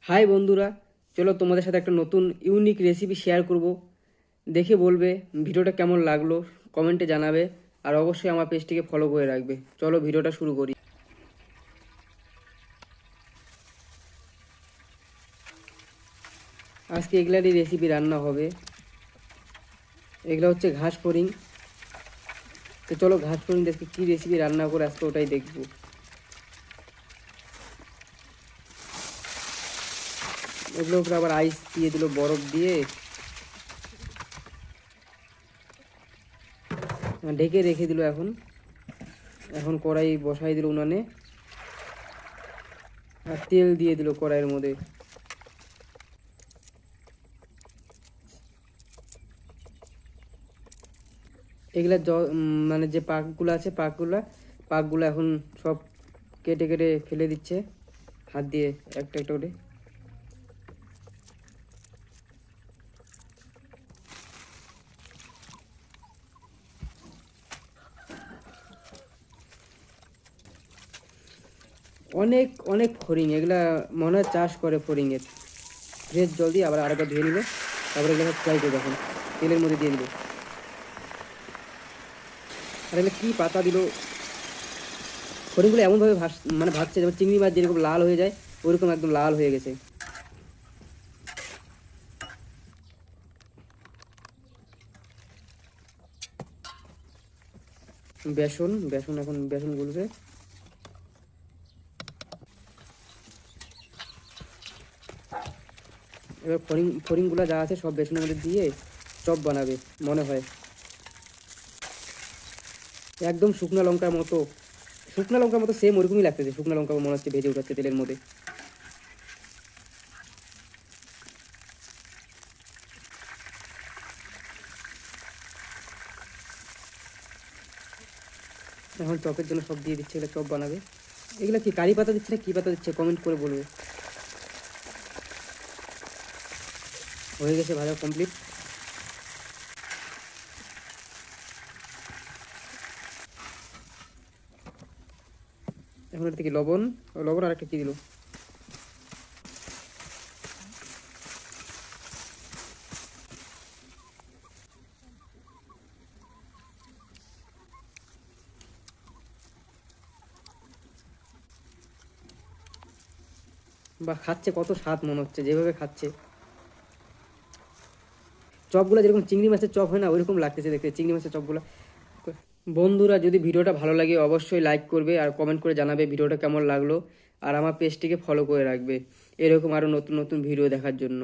High বন্ধুরা, চলো তোমাদের সাথে একটা নতুন ইউনিক রেসিপি শেয়ার করব। দেখে বলবে ভিডিওটা কেমন লাগলো, কমেন্টে জানাবে। আর অবশ্যই আমার পেজটিকে ফলো করে রাখবে। চলো ভিডিওটা শুরু করি। আজকে এগুলারই রেসিপি রান্না হবে। এগুলো হচ্ছে ঘাস ফড়িং। তো চলো ঘাস ফড়িং দেখে কী রেসিপি রান্না করে আজকে ওটাই দেখবো। এগুলো উপরে আবার আইস দিয়ে দিল, বরফ দিয়ে ঢেকে রেখে দিল। এখন এখন কড়াই বসাই দিল উনানে, আর তেল দিয়ে দিল কড়াইয়ের মধ্যে। এগুলা মানে যে পাকগুলো আছে, পাকগুলো এখন সব কেটে কেটে ফেলে দিচ্ছে হাত দিয়ে, একটা একটা করে। অনেক অনেক ফড়িং, এগুলা মনে হয় চাষ করে ফড়িংয়ের। ফ্রেশ জল দিয়ে আবার আরেকবার ধুয়ে নিল, তারপরে এগুলো ফ্রাই করবে। এখন তেলের মধ্যে দিয়ে দিল। আর এগুলো কী পাতা দিল! ফড়িংগুলো এমনভাবে মানে ভাজছে যেমন চিংড়ি মাছ যেরকম লাল হয়ে যায়, ওইরকম একদম লাল হয়ে গেছে। বেসন বেসন এখন বেসন গুলবে। এবার ফড়িংগুলো যা আছে সব বেসনের মধ্যে দিয়ে চপ বানাবে মনে হয়। একদম শুকনো লঙ্কার মতো সেম ওরকমই লাগতেছে। শুকনো লঙ্কা মনে হচ্ছে ভেজে উঠাচ্ছে তেলের মধ্যে। এখন চপের জন্য সব দিয়ে দিচ্ছে, এগুলো চপ বানাবে। এগুলো কি কারি পাতা দিচ্ছে না কী পাতা দিচ্ছে, কমেন্ট করে বলবে। হয়ে গেছে ভাজা কমপ্লিট। এখন এটা থেকে লবণ লবণ আর একটা কী দিল, বা খাচ্ছে কত স্বাদ মনে হচ্ছে যেভাবে খাচ্ছে। চপগুলো যেরকম চিংড়ি মাছের চপ হয় না, ওইরকম লাগতেছে দেখতে চিংড়ি মাছের চপগুলো। বন্ধুরা, যদি ভিডিওটা ভালো লাগে অবশ্যই লাইক করবে আর কমেন্ট করে জানাবে ভিডিওটা কেমন লাগলো। আর আমার পেজটিকে ফলো করে রাখবে এরকম আরও নতুন নতুন ভিডিও দেখার জন্য।